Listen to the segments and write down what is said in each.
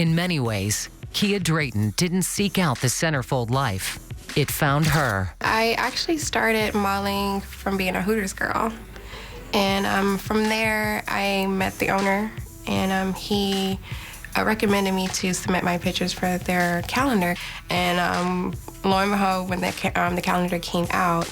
In many ways, Kia Drayton didn't seek out the centerfold life. It found her. I actually started modeling from being a Hooters girl. And from there, I met the owner, and he recommended me to submit my pictures for their calendar. And lo and behold, when the calendar came out,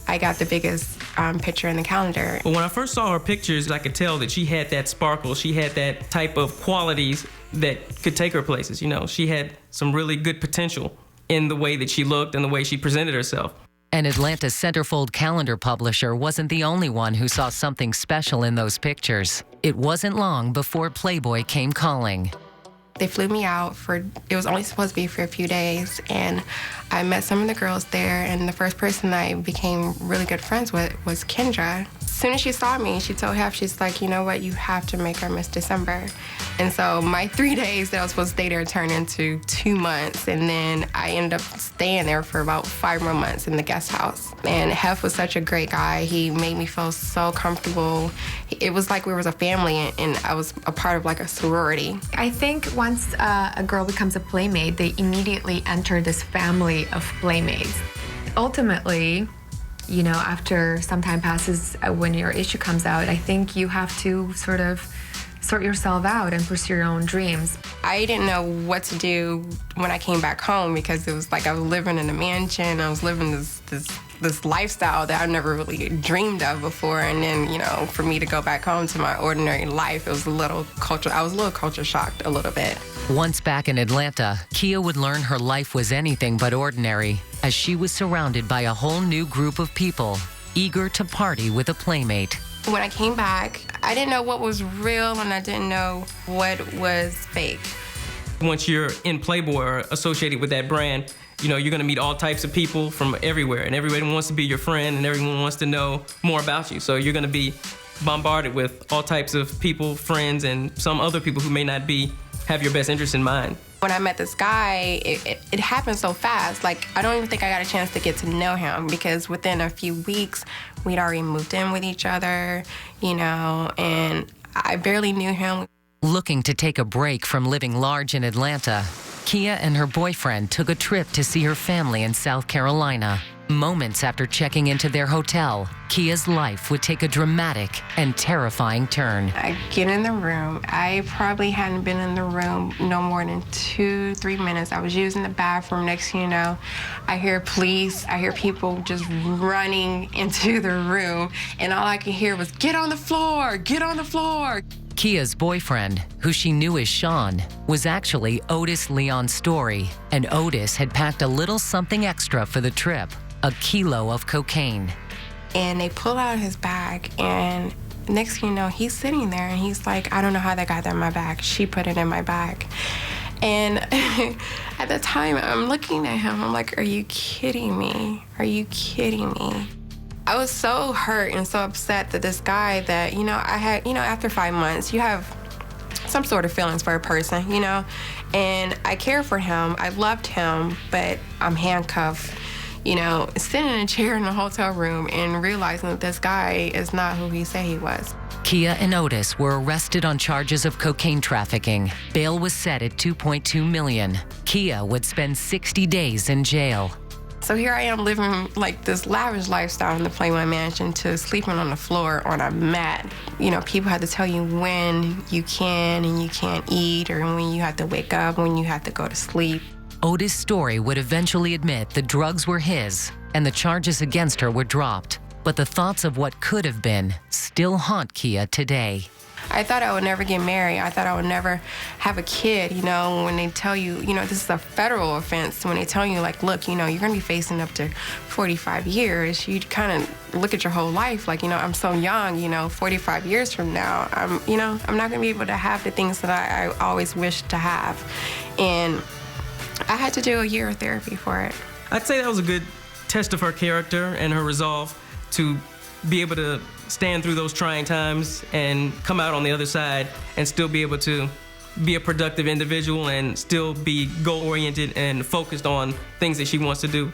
I got the biggest picture in the calendar. Well, when I first saw her pictures, I could tell that she had that sparkle. She had that type of qualities that could take her places. You know, she had some really good potential in the way that she looked and the way she presented herself. An Atlanta centerfold calendar publisher wasn't the only one who saw something special in those pictures. It wasn't long before Playboy came calling. They flew me out it was only supposed to be for a few days, and I met some of the girls there, and the first person I became really good friends with was Kendra. As soon as she saw me, she told Hef, she's like, you know what, you have to make her Miss December. And so my 3 days that I was supposed to stay there turned into 2 months, and then I ended up staying there for about 5 more months in the guest house. And Hef was such a great guy. He made me feel so comfortable. It was like we were a family, and I was a part of like a sorority. I think once a girl becomes a playmate, they immediately enter this family of playmates. Ultimately, you know, after some time passes, when your issue comes out, I think you have to sort of sort yourself out and pursue your own dreams. I didn't know what to do when I came back home, because it was like I was living in a mansion. I was living this lifestyle that I never really dreamed of before. And then, you know, for me to go back home to my ordinary life, it was I was a little culture shocked a little bit. Once back in Atlanta, Kia would learn her life was anything but ordinary, as she was surrounded by a whole new group of people eager to party with a playmate. When I came back, I didn't know what was real and I didn't know what was fake. Once you're in Playboy or associated with that brand, you know, you're gonna meet all types of people from everywhere, and everybody wants to be your friend, and everyone wants to know more about you. So you're gonna be bombarded with all types of people, friends, and some other people who may not have your best interest in mind. When I met this guy, it happened so fast. Like, I don't even think I got a chance to get to know him, because within a few weeks, we'd already moved in with each other, you know, and I barely knew him. Looking to take a break from living large in Atlanta, Kia and her boyfriend took a trip to see her family in South Carolina. Moments after checking into their hotel, Kia's life would take a dramatic and terrifying turn. I get in the room. I probably hadn't been in the room no more than 2-3 minutes. I was using the bathroom. Next thing you know, I hear police. I hear people just running into the room, and all I could hear was, "Get on the floor, get on the floor." Kia's boyfriend, who she knew as Sean, was actually Otis Leon Story, and Otis had packed a little something extra for the trip, a kilo of cocaine. And they pull out his bag, and next thing you know, he's sitting there, and he's like, "I don't know how they got that in my bag. She put it in my bag." And at the time, I'm looking at him, I'm like, "Are you kidding me? Are you kidding me?" I was so hurt and so upset that this guy that, you know, I had, you know, after 5 months, you have some sort of feelings for a person, you know, and I care for him. I loved him, but I'm handcuffed, you know, sitting in a chair in a hotel room and realizing that this guy is not who he said he was. Kia and Otis were arrested on charges of cocaine trafficking. Bail was set at $2.2 million. Kia would spend 60 days in jail. So here I am living like this lavish lifestyle in the Playboy Mansion to sleeping on the floor on a mat. You know, people had to tell you when you can and you can't eat, or when you have to wake up, when you have to go to sleep. Otis Story would eventually admit the drugs were his and the charges against her were dropped. But the thoughts of what could have been still haunt Kia today. I thought I would never get married. I thought I would never have a kid, you know, when they tell you, you know, this is a federal offense. When they tell you, like, look, you know, you're going to be facing up to 45 years. You kind of look at your whole life like, you know, I'm so young, you know, 45 years from now, I'm not going to be able to have the things that I always wished to have. And I had to do a year of therapy for it. I'd say that was a good test of her character and her resolve to be able to stand through those trying times and come out on the other side and still be able to be a productive individual and still be goal-oriented and focused on things that she wants to do.